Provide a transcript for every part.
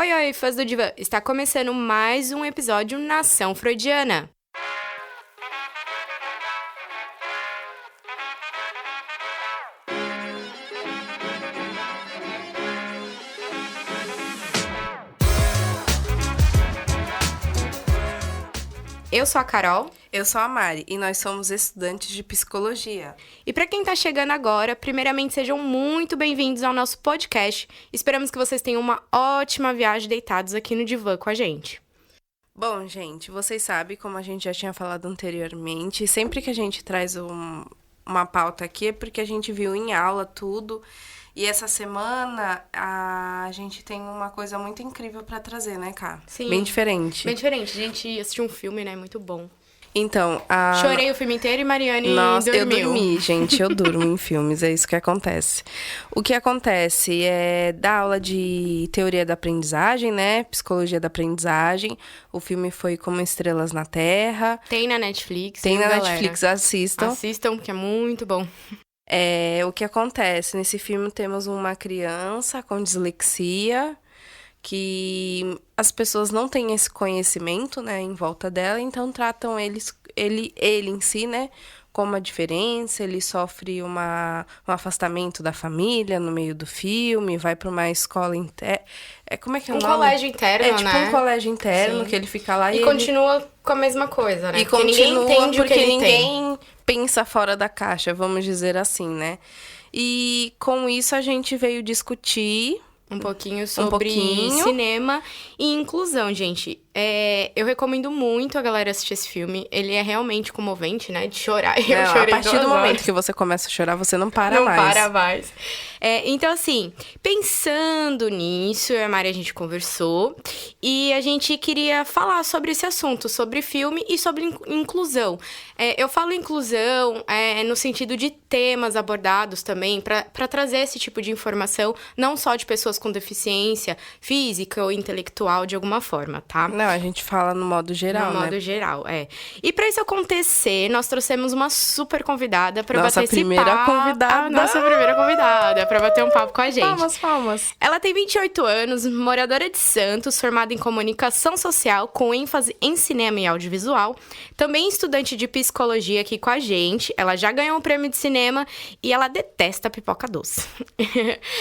Oi, oi, fãs do Divã! Está começando mais um episódio Nação Freudiana. Eu sou a Carol. Eu sou a Mari e nós somos estudantes de psicologia. E para quem tá chegando agora, primeiramente sejam muito bem-vindos ao nosso podcast. Esperamos que vocês tenham uma ótima viagem deitados aqui no divã com a gente. Bom, gente, vocês sabem, como a gente já tinha falado anteriormente, sempre que a gente traz uma pauta aqui é porque a gente viu em aula tudo. E essa semana a gente tem uma coisa muito incrível para trazer, né, Cá? Sim. Bem diferente. Bem diferente. A gente assistiu um filme, né? Muito bom. Então, Chorei o filme inteiro e Mariane Nossa, dormiu. eu dormi, gente. Eu durmo em filmes, é isso que acontece. O que acontece é dar aula de teoria da aprendizagem, né? Psicologia da aprendizagem. O filme foi Como Estrelas na Terra. Tem na Netflix. Tem na galera? Netflix, assistam. Assistam, porque é muito bom. O que acontece? Nesse filme temos uma criança com dislexia, que as pessoas não têm esse conhecimento, né, em volta dela, então tratam ele em si, né, como a diferença. Ele sofre um afastamento da família no meio do filme, vai para uma escola interna. Como é que é o nome? Colégio interno, É tipo né? um colégio interno. Sim. que ele fica lá E e continua com a mesma coisa, né? E porque ninguém continua entende porque o que ele ninguém pensa fora da caixa, vamos dizer assim, né? E com isso a gente veio discutir um pouquinho sobre cinema e inclusão, gente. Eu recomendo muito a galera assistir esse filme. Ele é realmente comovente, né? De chorar. Eu chorei a partir do 2 momento horas. que você começa a chorar, você não para Não mais. para mais. Então, assim, pensando nisso, eu e a Mari, a gente conversou. E a gente queria falar sobre esse assunto, sobre filme e sobre inclusão. Eu falo inclusão no sentido de temas abordados também, para trazer esse tipo de informação, não só de pessoas com deficiência física ou intelectual, de alguma forma, tá? Não, a gente fala no modo geral, No modo geral, E pra isso acontecer, nós trouxemos uma super convidada pra bater esse papo. Nossa primeira convidada, pra bater um papo com a gente. Palmas. Ela tem 28 anos, moradora de Santos, formada em comunicação social, com ênfase em cinema e audiovisual. Também estudante de psicologia aqui com a gente. Ela já ganhou um prêmio de cinema e ela detesta pipoca doce.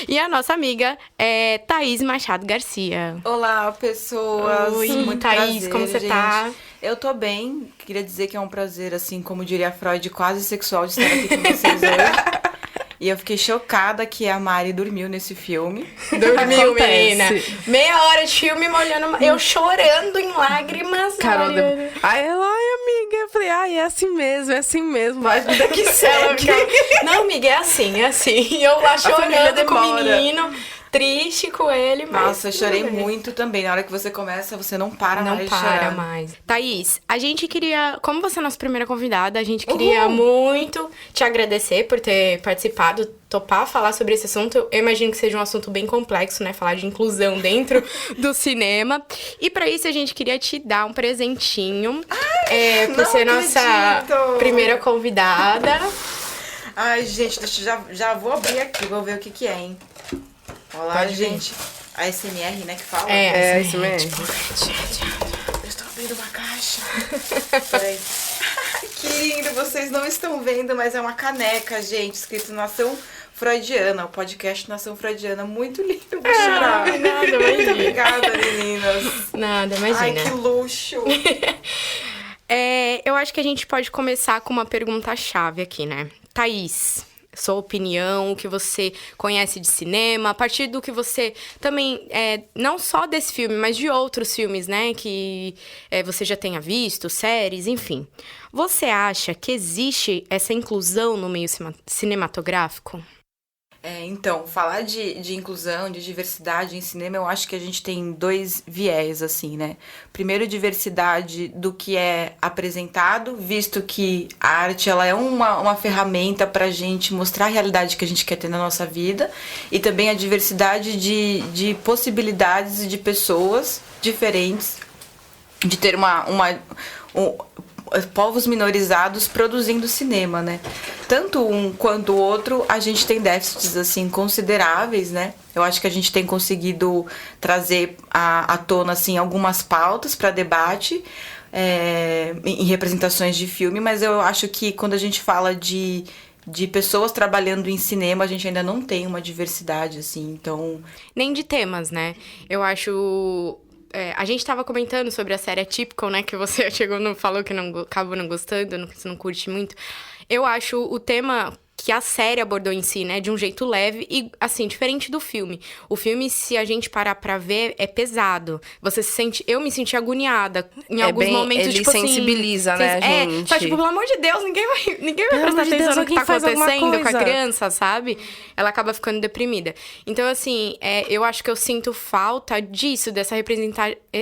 E a nossa amiga é Thaís Machado Garcia. Olá, pessoas. Oi, muito Thaís, prazer, como você gente. tá? Eu tô bem. Queria dizer que é um prazer, assim, como diria Freud, quase sexual de estar aqui com vocês hoje. E eu fiquei chocada que a Mari dormiu nesse filme. Dormiu, menina. Meia hora de filme molhando. Eu chorando em lágrimas. Carol, ai, amiga. Eu falei, é assim mesmo. Vai vida que segue. Não, amiga, é assim. E eu lá chorando com o menino, triste com ele. Nossa, eu chorei muito também. Na hora que você começa, você não para mais de chorar. Não para mais. Thaís, a gente queria, como você é nossa primeira convidada, a gente queria muito te agradecer por ter participado, topar falar sobre esse assunto. Eu imagino que seja um assunto bem complexo, né? Falar de inclusão dentro do cinema. E pra isso, a gente queria te dar um presentinho. Por ser nossa primeira convidada. Ai, gente, deixa eu já vou abrir aqui, vou ver o que é, hein? Olá, Pode gente. A SMR, né, que fala? É isso mesmo. Eu estou abrindo uma caixa. Peraí. Que lindo, vocês não estão vendo, mas é uma caneca, gente, escrito Nação Freudiana, o podcast Nação Freudiana. Muito lindo, vou chorar. Nada, imagina. Muito obrigada, meninas. Nada, imagina. Ai, que luxo. Eu acho que a gente pode começar com uma pergunta-chave aqui, né? Thaís, sua opinião, o que você conhece de cinema, a partir do que você também, não só desse filme, mas de outros filmes, né, que você já tenha visto, séries, enfim. Você acha que existe essa inclusão no meio cinematográfico? Então, falar de inclusão, de diversidade em cinema, eu acho que a gente tem 2 viés, assim, né? Primeiro, diversidade do que é apresentado, visto que a arte, ela é uma ferramenta pra gente mostrar a realidade que a gente quer ter na nossa vida, e também a diversidade de possibilidades de pessoas diferentes, de ter povos minorizados produzindo cinema, né? Tanto um quanto o outro, a gente tem déficits, assim, consideráveis, né? Eu acho que a gente tem conseguido trazer à tona, assim, algumas pautas para debate, em representações de filme, mas eu acho que quando a gente fala de pessoas trabalhando em cinema, a gente ainda não tem uma diversidade, assim, então... Nem de temas, né? Eu acho... a gente tava comentando sobre a série Atypical, né? Que você falou que acabou não gostando, você não curte muito. Eu acho o tema que a série abordou em si, né? De um jeito leve e, assim, diferente do filme. O filme, se a gente parar pra ver, é pesado. Você se sente... Eu me senti agoniada em alguns momentos, ele tipo assim... sensibiliza, né, gente? Só, tipo, pelo amor de Deus, ninguém vai prestar atenção no que tá acontecendo com a criança, sabe? Ela acaba ficando deprimida. Então, assim, eu acho que eu sinto falta disso, dessa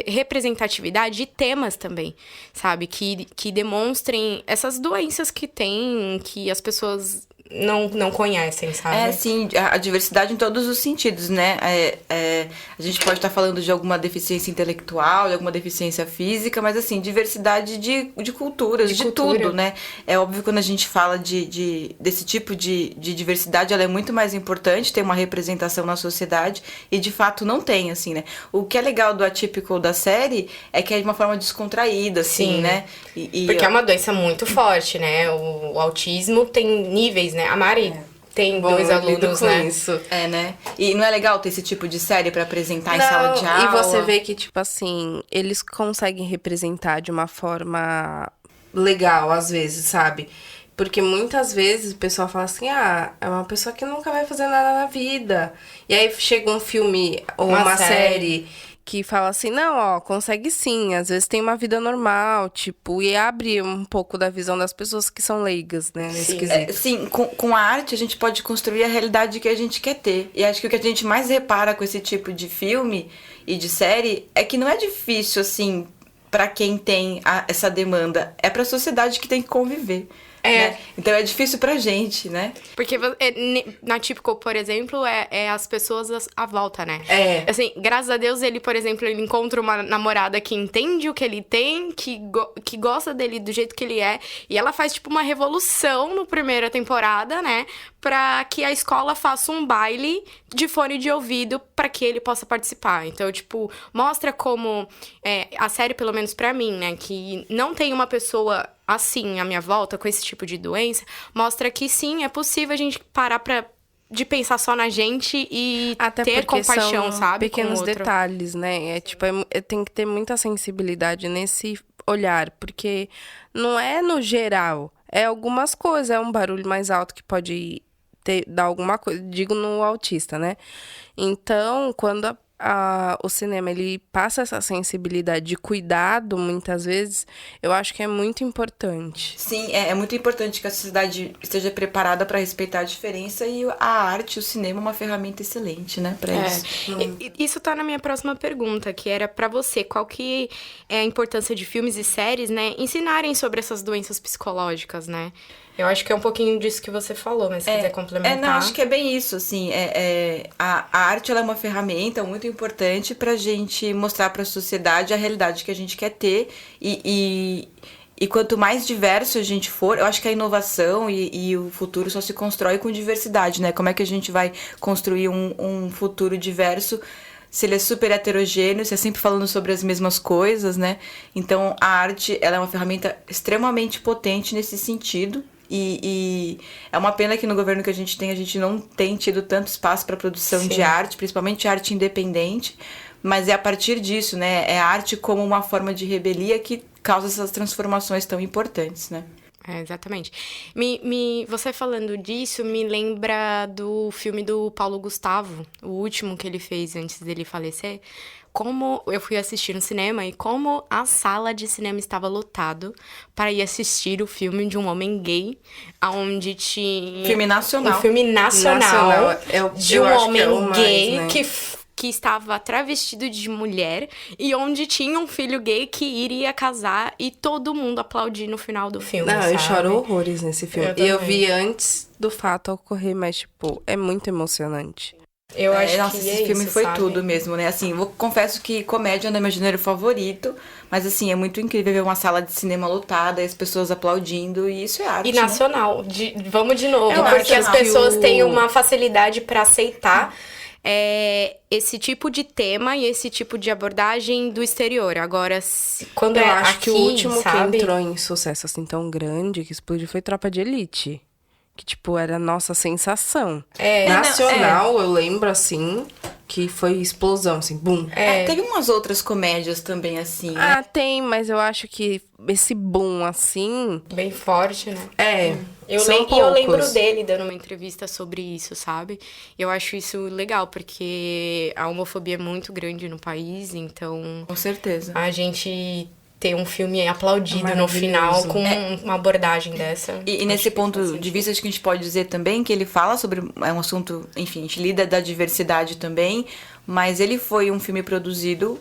representatividade de temas também, sabe? Que demonstrem essas doenças que tem, que as pessoas não conhecem, sabe? Sim, a diversidade em todos os sentidos, né? A gente pode estar falando de alguma deficiência intelectual, de alguma deficiência física, mas, assim, diversidade de culturas, de tudo, né? É óbvio que quando a gente fala desse tipo de diversidade, ela é muito mais importante, ter uma representação na sociedade, e, de fato, não tem, assim, né? O que é legal do Atípico da série é que é de uma forma descontraída, assim, né? Porque é uma doença muito forte, né? O autismo tem níveis, né? A Mari tem 2 alunos, né? Isso. Né? E não é legal ter esse tipo de série pra apresentar em sala de aula? E você vê que, tipo assim, eles conseguem representar de uma forma legal, às vezes, sabe? Porque muitas vezes o pessoal fala assim, é uma pessoa que nunca vai fazer nada na vida. E aí chega um filme ou uma série que fala assim, não, ó, consegue sim, às vezes tem uma vida normal, tipo, e abre um pouco da visão das pessoas que são leigas, né, nesse quesito. Sim, com a arte a gente pode construir a realidade que a gente quer ter. E acho que o que a gente mais repara com esse tipo de filme e de série é que não é difícil, assim, pra quem tem essa demanda. É pra sociedade que tem que conviver. Né? Então é difícil pra gente, né? Porque na Típico, por exemplo, é as pessoas à volta, né? Assim, graças a Deus, ele, por exemplo, ele encontra uma namorada que entende o que ele tem, que gosta dele do jeito que ele é. E ela faz, tipo, uma revolução no primeira temporada, né? Pra que a escola faça um baile de fone de ouvido pra que ele possa participar. Então, tipo, mostra como a série, pelo menos pra mim, né? Que não tem uma pessoa assim, à minha volta, com esse tipo de doença, mostra que sim, é possível a gente parar de pensar só na gente e até ter compaixão, sabe? Pequenos detalhes, né? Tem que ter muita sensibilidade nesse olhar, porque não é no geral, é algumas coisas, é um barulho mais alto que pode dar alguma coisa, digo no autista, né? Então, quando o cinema, ele passa essa sensibilidade de cuidado, muitas vezes, eu acho que é muito importante. Sim, é muito importante que a sociedade esteja preparada para respeitar a diferença, e a arte, o cinema é uma ferramenta excelente, né, para isso. Isso tá na minha próxima pergunta, que era para você, qual que é a importância de filmes e séries, né, ensinarem sobre essas doenças psicológicas, né? Eu acho que é um pouquinho disso que você falou, mas se quiser complementar... Não, acho que é bem isso, assim, a arte, ela é uma ferramenta muito importante pra gente mostrar pra sociedade a realidade que a gente quer ter, e quanto mais diverso a gente for, eu acho que a inovação e o futuro só se constrói com diversidade, né? Como é que a gente vai construir um futuro diverso se ele é super heterogêneo, se é sempre falando sobre as mesmas coisas, né? Então, a arte, ela é uma ferramenta extremamente potente nesse sentido. E é uma pena que no governo que a gente não tem tido tanto espaço para produção de arte, principalmente arte independente, mas é a partir disso, né? É a arte como uma forma de rebelia que causa essas transformações tão importantes, né? Exatamente. Você falando disso me lembra do filme do Paulo Gustavo, o último que ele fez antes dele falecer. Como eu fui assistir no cinema e como a sala de cinema estava lotado para ir assistir o filme de um homem gay, onde tinha... Filme nacional. Um filme nacional de um homem gay, né? que estava travestido de mulher e onde tinha um filho gay que iria casar e todo mundo aplaudir no final do filme, Não, sabe? eu choro horrores nesse filme. Eu vi antes do fato ocorrer, mas, tipo, é muito emocionante. Eu acho nossa, que esse filme isso, foi sabe? tudo mesmo, né? Assim, confesso que comédia não é meu gênero favorito, mas assim, é muito incrível ver uma sala de cinema lotada e as pessoas aplaudindo, e isso é arte, E né? nacional. Vamos de novo, Eu porque acho as que pessoas o- têm uma facilidade pra aceitar esse tipo de tema e esse tipo de abordagem do exterior. Agora, quando Eu é acho aqui, que o último sabe? que entrou em sucesso assim tão grande, que explodiu, foi Tropa de Elite. Que, tipo, era a nossa sensação. Nacional, eu lembro, assim, que foi explosão, assim, bum. Teve umas outras comédias também, assim, né? Ah, tem, mas eu acho que esse boom, assim, Bem forte, né? é, Eu são e eu lembro poucos. dele dando uma entrevista sobre isso, sabe? Eu acho isso legal, porque a homofobia é muito grande no país, então Com certeza. a gente ter um filme aplaudido É no final maravilhoso. com uma abordagem dessa. E acho nesse que ponto faz de sentido. vista, acho que a gente pode dizer também que ele fala sobre um assunto, enfim, a gente lida da diversidade também, mas ele foi um filme produzido,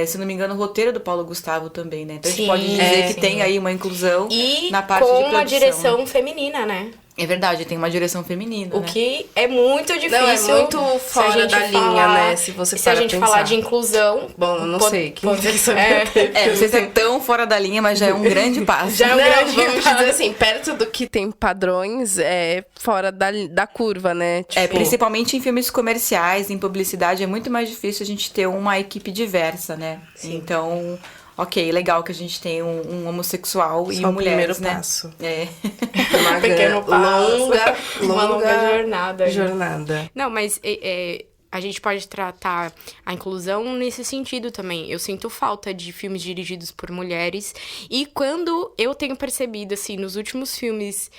se não me engano, o roteiro do Paulo Gustavo também, né? Então a gente Sim, pode dizer que sim. tem aí uma inclusão E na parte com de uma produção. direção feminina, né? É verdade, tem uma direção feminina, O né? que é muito difícil. Não, é muito se a fora gente da linha, né? Se você se a para gente pensar. falar de inclusão. Bom, eu não sei. Quem pode- quer saber? Não sei se é tão fora da linha, mas já é um grande passo. Já é um Não, grande vamos passo. dizer assim, perto do que tem padrões, é fora da curva, né? Tipo, Principalmente em filmes comerciais, em publicidade, é muito mais difícil a gente ter uma equipe diversa, né? Então, ok, legal que a gente tem um homossexual e Só o mulheres, primeiro né? passo. É. uma Pequeno passo. Uma longa jornada aí. jornada. Não, mas a gente pode tratar a inclusão nesse sentido também. Eu sinto falta de filmes dirigidos por mulheres. E quando eu tenho percebido, assim, nos últimos filmes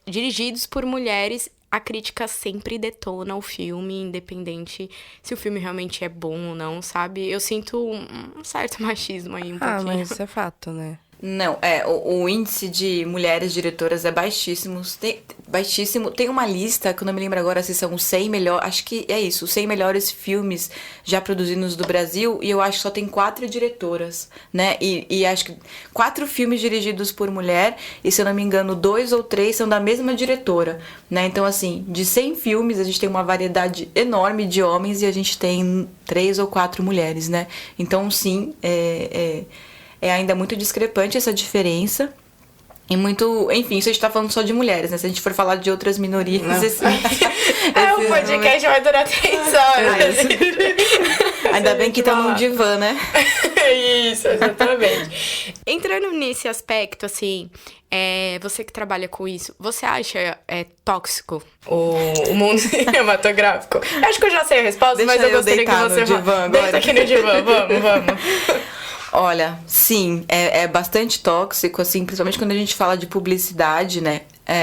dirigidos por mulheres, a crítica sempre detona o filme, independente se o filme realmente é bom ou não, sabe? Eu sinto um certo machismo aí, um pouquinho. Mas isso é fato, né? Não, o índice de mulheres diretoras é baixíssimo. Baixíssimo. Tem uma lista, que eu não me lembro agora se são os 100 melhores. Acho que é isso, os 100 melhores filmes já produzidos do Brasil. E eu acho que só tem 4 diretoras, né? E acho que 4 filmes dirigidos por mulher. E se eu não me engano, 2 ou 3 são da mesma diretora, né? Então, assim, de 100 filmes, a gente tem uma variedade enorme de homens e a gente tem 3 ou 4 mulheres, né? Então, sim, é ainda muito discrepante essa diferença. E muito... Enfim, isso a gente tá falando só de mulheres, né? Se a gente for falar de outras minorias... O podcast vai durar 3 horas. Ainda bem que tá num divã, né? Isso, exatamente. Entrando nesse aspecto, assim, você que trabalha com isso, você acha tóxico o mundo cinematográfico? Acho que eu já sei a resposta, Deixa mas eu eu gostaria que deitar você... no divã Deita agora. aqui no divã, vamos. Olha, sim, é bastante tóxico, assim, principalmente quando a gente fala de publicidade, né?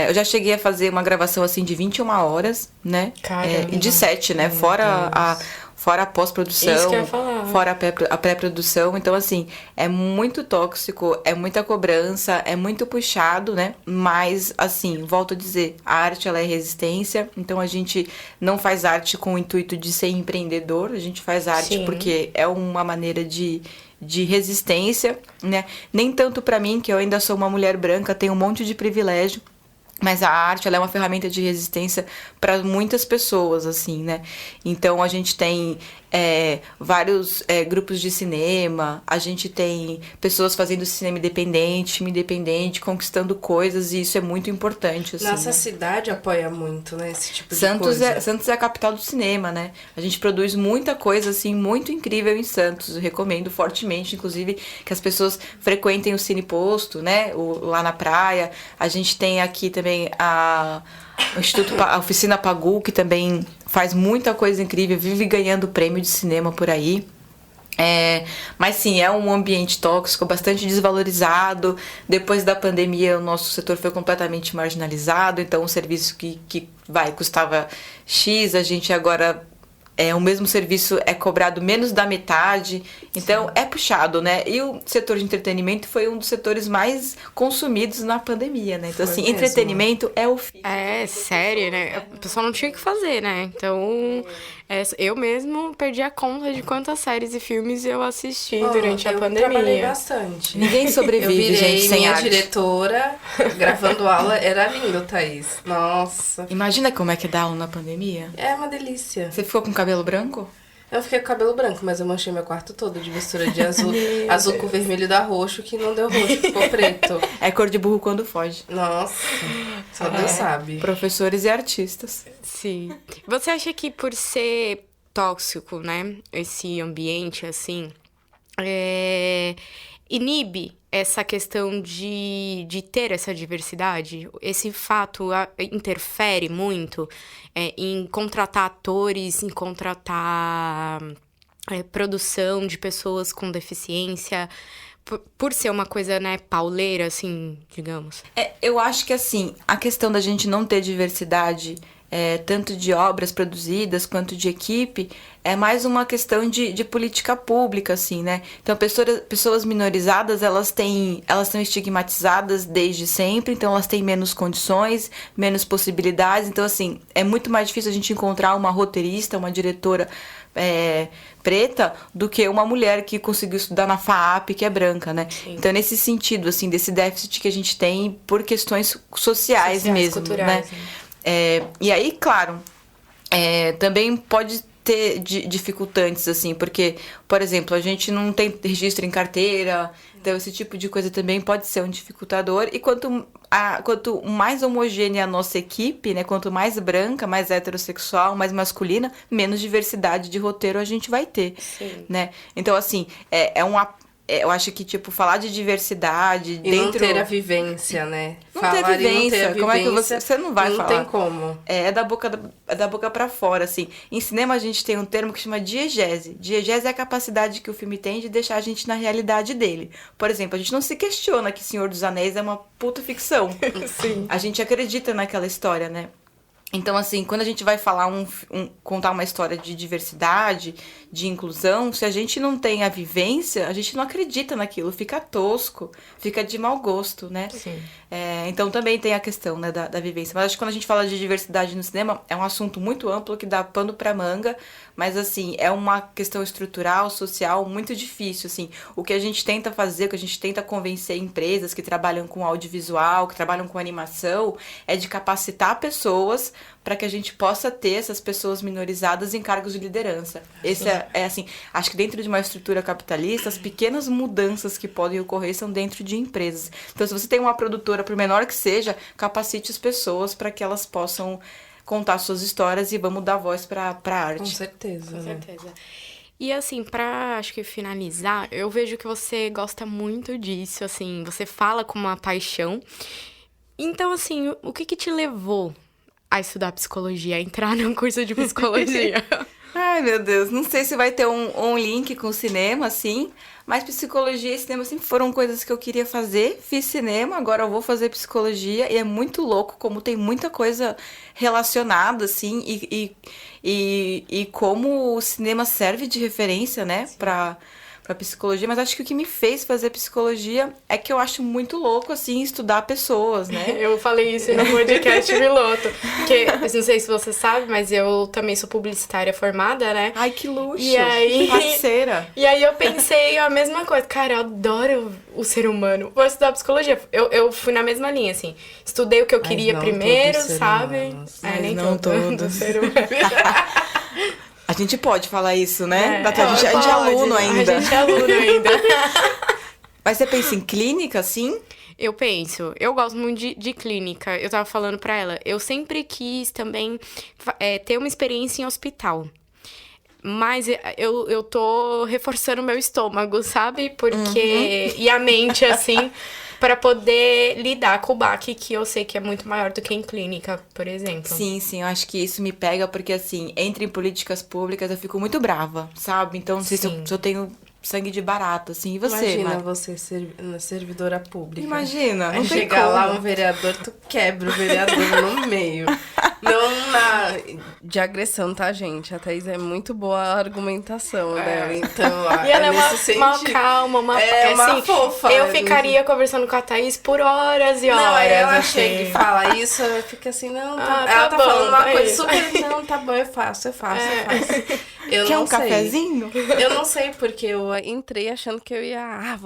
Eu já cheguei a fazer uma gravação, assim, de 21 horas, né? Caramba. E de 7, né? Fora a pós-produção, Isso que eu ia falar. fora a pré-produção. Então, assim, é muito tóxico, é muita cobrança, é muito puxado, né? Mas, assim, volto a dizer, a arte, ela é resistência. Então, a gente não faz arte com o intuito de ser empreendedor. A gente faz arte Sim. porque é uma maneira de resistência, né? Nem tanto pra mim, que eu ainda sou uma mulher branca, tenho um monte de privilégio, mas a arte, ela é uma ferramenta de resistência para muitas pessoas, assim, né? Então, a gente tem vários grupos de cinema, a gente tem pessoas fazendo cinema independente, filme independente, conquistando coisas, e isso é muito importante, assim, Nossa né? cidade apoia muito, né? Esse tipo de Santos coisa. Santos é a capital do cinema, né? A gente produz muita coisa, assim, muito incrível em Santos. Eu recomendo fortemente, inclusive, que as pessoas frequentem o Cine Posto, né? Lá na praia. A gente tem aqui também a Oficina Pagu, que também faz muita coisa incrível, vive ganhando prêmio de cinema por aí. Mas sim, é um ambiente tóxico, bastante desvalorizado. Depois da pandemia, o nosso setor foi completamente marginalizado. Então, um serviço que custava X, a gente agora o mesmo serviço é cobrado menos da metade. Então, é puxado, né? E o setor de entretenimento foi um dos setores mais consumidos na pandemia, né? Então, assim, entretenimento é o fim. É, série, né? A pessoa não tinha o que fazer, né? Então, eu mesmo perdi a conta de quantas séries e filmes eu assisti durante a pandemia. Eu trabalhei bastante. Ninguém sobrevive, eu virei gente, sem minha arte. diretora, gravando aula. Era lindo, Thaís. Nossa. Imagina como é que dá aula na pandemia. É uma delícia. Você ficou com cabelo branco? Eu fiquei com cabelo branco, mas eu manchei meu quarto todo de mistura de azul. Azul com vermelho dá roxo, que não deu roxo, ficou preto. É cor de burro quando foge. Nossa, só Deus sabe. Professores e artistas. Sim. Você acha que por ser tóxico, né, esse ambiente, assim, inibe essa questão de ter essa diversidade? Esse fato interfere muito em contratar atores, em contratar produção de pessoas com deficiência, por ser uma coisa, né, pauleira, assim, digamos? Eu acho que, assim, a questão da gente não ter diversidade, tanto de obras produzidas quanto de equipe, é mais uma questão de política pública, assim, né? Então, pessoas minorizadas, elas são estigmatizadas desde sempre, então elas têm menos condições, menos possibilidades. Então, assim, é muito mais difícil a gente encontrar uma roteirista, uma diretora preta, do que uma mulher que conseguiu estudar na FAAP, que é branca, né? Sim. Então, nesse sentido, assim, desse déficit que a gente tem por questões sociais mesmo, culturais, né? E aí, claro, também pode ter dificultantes, assim, porque, por exemplo, a gente não tem registro em carteira, então esse tipo de coisa também pode ser um dificultador. E quanto mais homogênea a nossa equipe, né, quanto mais branca, mais heterossexual, mais masculina, menos diversidade de roteiro a gente vai ter. Sim. Né? Então, assim, eu acho que, tipo, falar de diversidade e dentro... não ter a vivência, né? Não ter vivência. Como é que você não vai falar? Não tem como. É da boca pra fora, assim. Em cinema, a gente tem um termo que chama diegese. Diegese é a capacidade que o filme tem de deixar a gente na realidade dele. Por exemplo, a gente não se questiona que Senhor dos Anéis é uma puta ficção. Sim. A gente acredita naquela história, né? Então, assim, quando a gente vai falar contar uma história de diversidade, de inclusão, se a gente não tem a vivência, a gente não acredita naquilo, fica tosco, fica de mau gosto, né? Sim. Então, também tem a questão, né, da vivência. Mas acho que quando a gente fala de diversidade no cinema, é um assunto muito amplo que dá pano pra manga, mas, assim, é uma questão estrutural, social, muito difícil, assim. O que a gente tenta fazer, o que a gente tenta convencer empresas que trabalham com audiovisual, que trabalham com animação, é de capacitar pessoas para que a gente possa ter essas pessoas minorizadas em cargos de liderança. Esse assim, acho que dentro de uma estrutura capitalista, as pequenas mudanças que podem ocorrer são dentro de empresas. Então, se você tem uma produtora, por menor que seja, capacite as pessoas para que elas possam contar suas histórias e vamos dar voz para a arte. Com certeza. Com certeza. E assim, acho que finalizar, eu vejo que você gosta muito disso, assim, você fala com uma paixão. Então, assim, o que te levou a estudar psicologia, a entrar num curso de psicologia? Ai, meu Deus, não sei se vai ter um link com o cinema, assim, mas psicologia e cinema sempre foram coisas que eu queria fazer. Fiz cinema, agora eu vou fazer psicologia, e é muito louco como tem muita coisa relacionada, assim, e como o cinema serve de referência, né, pra psicologia, mas acho que o que me fez fazer psicologia é que eu acho muito louco, assim, estudar pessoas, né? Eu falei isso no podcast piloto, porque, não sei se você sabe, mas eu também sou publicitária formada, né? Ai, que luxo! E aí, parceira! E aí eu pensei a mesma coisa, cara, eu adoro o ser humano, vou estudar psicologia. Eu fui na mesma linha, assim, estudei o que eu queria primeiro, sabe? Nem não todos. Ser humano. A gente pode falar isso, né? A gente é aluno ainda. A gente é aluno ainda. Mas você pensa em clínica, assim? Eu penso. Eu gosto muito de clínica. Eu tava falando pra ela. Eu sempre quis também ter uma experiência em hospital. Mas eu tô reforçando o meu estômago, sabe? Porque... E a mente, assim... para poder lidar com o baque, que eu sei que é muito maior do que em clínica, por exemplo. Sim, eu acho que isso me pega, porque, assim, entre em políticas públicas eu fico muito brava, sabe? Então, não sei se eu tenho sangue de barata, assim. E você, Imagina Mari? você servidora pública. Imagina, não Aí tem chegar como. lá um vereador, tu quebra o vereador no meio. Não de agressão, tá, gente? A Thaís é muito boa a argumentação dela, então... E ela é nesse uma sentido. calma, uma uma fofa. Eu ficaria conversando com a Thaís por horas e horas. Não, aí ela assim. chega e fala isso, eu fico assim, não, tá, tá ela tá bom, falando uma é coisa isso. super, não, tá bom, eu faço. Eu Quer não um sei. cafezinho? Eu não sei, porque eu entrei achando que eu ia,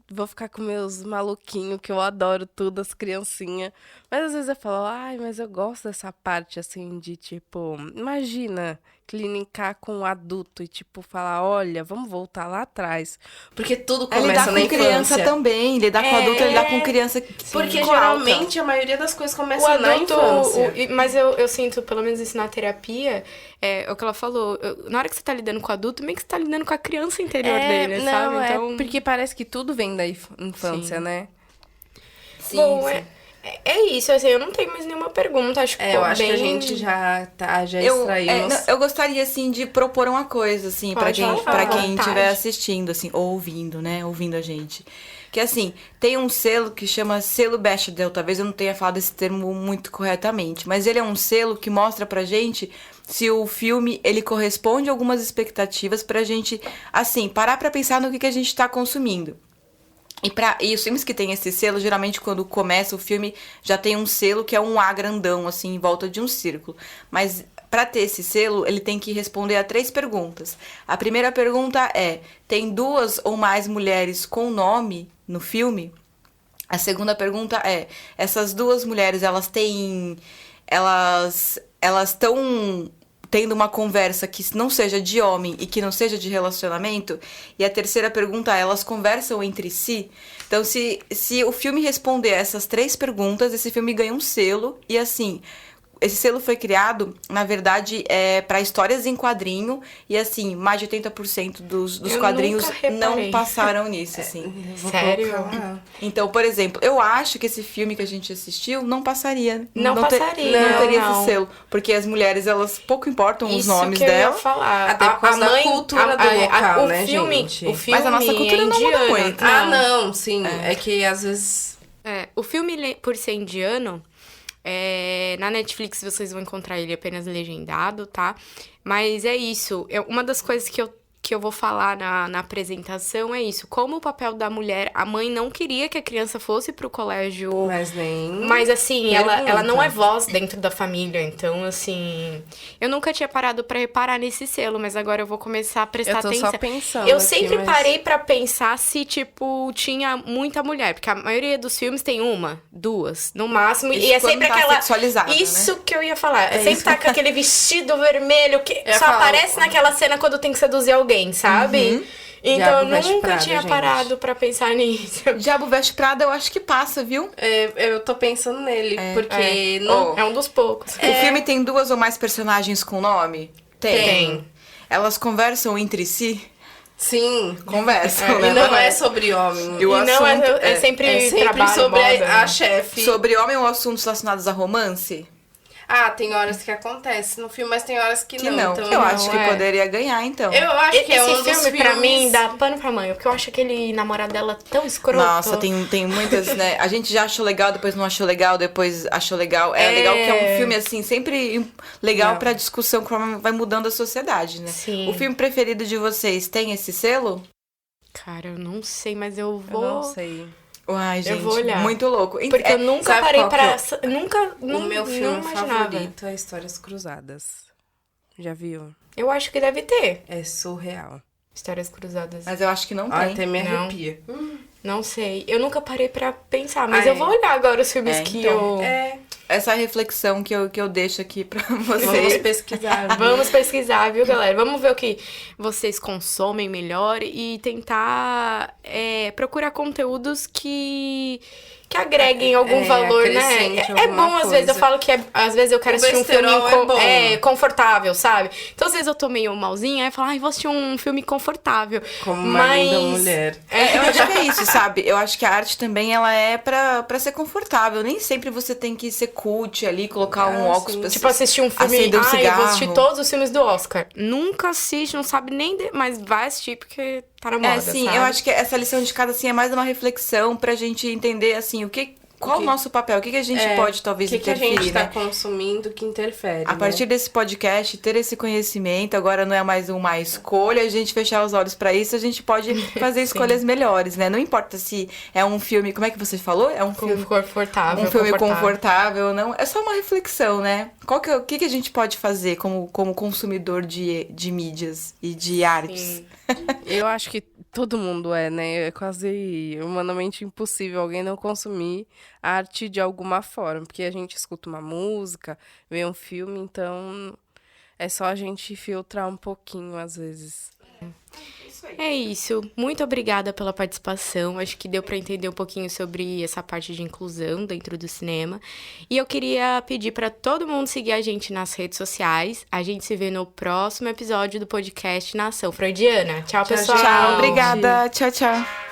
vou ficar com meus maluquinhos, que eu adoro tudo, as criancinhas. Mas às vezes eu falo, mas eu gosto dessa parte, assim, de, tipo... Imagina clinicar com um adulto e, tipo, falar, olha, vamos voltar lá atrás. Porque tudo começa lidar na com infância. criança também. Lidar com adulto é lidar com criança. Porque com geralmente a maioria das coisas O começa na adulto, infância. mas eu sinto, pelo menos isso na terapia, é o que ela falou. Na hora que você tá lidando com o adulto, meio que você tá lidando com a criança interior dele, não, sabe? Então, porque parece que tudo vem da infância, Sim. né? Sim, bom, sim. é isso, assim, eu não tenho mais nenhuma pergunta, acho que Eu acho que a gente já extraiu. Eu gostaria, assim, de propor uma coisa, assim, pra Pode quem, falar, pra à quem vontade. estiver assistindo, assim, ou ouvindo, né? Ouvindo a gente. Que, assim, tem um selo que chama selo Bechdel. Talvez eu não tenha falado esse termo muito corretamente. Mas ele é um selo que mostra pra gente se o filme, ele corresponde a algumas expectativas pra gente, assim, parar pra pensar no que a gente tá consumindo. E os filmes que tem esse selo, geralmente quando começa o filme, já tem um selo que é um A grandão, assim, em volta de um círculo. Mas para ter esse selo, ele tem que responder a 3 perguntas. A primeira pergunta é, tem 2 ou mais mulheres com nome no filme? A segunda pergunta é, essas 2 mulheres, elas estão tendo uma conversa que não seja de homem e que não seja de relacionamento? E a terceira pergunta é, elas conversam entre si? Então, se o filme responder essas 3 perguntas, esse filme ganha um selo. E assim, esse selo foi criado, na verdade, para histórias em quadrinho. E assim, mais de 80% dos Eu quadrinhos nunca reparei. não passaram nisso, assim. Sério? Então, por exemplo, eu acho que esse filme que a gente assistiu não passaria. Não passaria, não teria não. esse selo. Porque as mulheres, elas pouco importam os Isso nomes que eu ia dela. falar. Até por causa da cultura do local, o né, filme, gente? O filme Mas a nossa cultura é não muda indiano. muito. Não, sim. É que às vezes... O filme, por ser indiano, na Netflix vocês vão encontrar ele apenas legendado, tá? Mas é isso. Uma das coisas que eu vou falar na apresentação é isso. Como o papel da mulher, a mãe não queria que a criança fosse pro colégio. Mas assim, ela não é voz dentro da família. Então, assim, eu nunca tinha parado pra reparar nesse selo, mas agora eu vou começar a prestar Eu tô atenção. só pensando Eu aqui, sempre mas- parei pra pensar se, tipo, tinha muita mulher. Porque a maioria dos filmes tem 1, 2, no máximo. Isso e é quando sempre tá aquela. sexualizado, Isso que eu ia falar. É sempre isso. tá com aquele vestido vermelho que ia só falar, aparece naquela cena quando tem que seduzir alguém, sabe? Então Diabo eu Veste nunca Prada, tinha gente. parado pra pensar nisso. Diabo Veste Prada, eu acho que passa, viu? Eu tô pensando nele, porque... Não... Oh. É um dos poucos. O filme tem 2 ou mais personagens com nome? Tem. Elas conversam entre si? Sim. Conversam, E né? não é sobre homem. E o E não assunto é sempre, É sempre trabalho, sobre moda. a chefe. Sobre homem ou assuntos relacionados a romance? Tem horas que acontece no filme, mas tem horas que, Que não. Então, eu acho que é. poderia ganhar, então. Eu acho que é Esse um dos filme, filmes... pra mim, dá pano pra mãe. Porque eu acho aquele namorado dela tão escroto. Nossa, tem muitas, né? A gente já achou legal, depois não achou legal, depois achou legal. É legal que é um filme, assim, sempre legal Não. pra discussão, como vai mudando a sociedade, né? Sim. O filme preferido de vocês tem esse selo? Cara, eu não sei, mas eu Eu vou... não sei. Ai, gente, vou olhar. muito louco. Porque eu nunca sabe parei qual que pra... Nunca, O meu filme não imaginava. favorito é Histórias Cruzadas. Já viu? Eu acho que deve ter. É surreal. Histórias cruzadas. Mas eu acho que não tem. Até me Não. arrepia. Não sei. Eu nunca parei pra pensar, mas Ah, eu vou olhar agora os filmes que então. eu... Essa reflexão que eu deixo aqui pra Vamos vocês. pesquisar. Vamos pesquisar, viu, galera? Vamos ver o que vocês consomem melhor e tentar procurar conteúdos que agreguem algum valor, né? acrescente É bom, alguma às vezes, eu coisa. falo que às vezes eu quero O assistir um filme besterol é bom. confortável, sabe? Então, às vezes eu tô meio malzinha, aí eu falo, vou assistir um filme confortável. Como uma Mas... linda mulher. Eu acho que é isso, sabe? Eu acho que a arte também, ela é pra ser confortável. Nem sempre você tem que ser cult ali, colocar um óculos sim. pra Tipo, assistir um filme. acender um Eu vou cigarro. assistir todos os filmes do Oscar. Nunca assiste, não sabe nem. Mas vai assistir porque tá na moda. Sim, sabe? eu acho que essa lição de casa, assim, é mais uma reflexão pra gente entender, assim, o que Qual o nosso papel? O que a gente pode, talvez, interferir, O que a gente tá né? consumindo que interfere, A partir desse podcast, ter esse conhecimento, agora não é mais uma escolha, a gente fechar os olhos pra isso, a gente pode fazer escolhas melhores, né? Não importa se é um filme, como é que você falou? É um filme Confortável. um filme confortável, não? É só uma reflexão, né? O que a gente pode fazer como consumidor de mídias e de artes? Sim. Eu acho que todo mundo né? É quase humanamente impossível alguém não consumir arte de alguma forma. Porque a gente escuta uma música, vê um filme, então é só a gente filtrar um pouquinho, às vezes. É isso. Muito obrigada pela participação. Acho que deu para entender um pouquinho sobre essa parte de inclusão dentro do cinema. E eu queria pedir para todo mundo seguir a gente nas redes sociais. A gente se vê no próximo episódio do podcast Nação Freudiana. Tchau, pessoal. Tchau, obrigada. Tchau, tchau.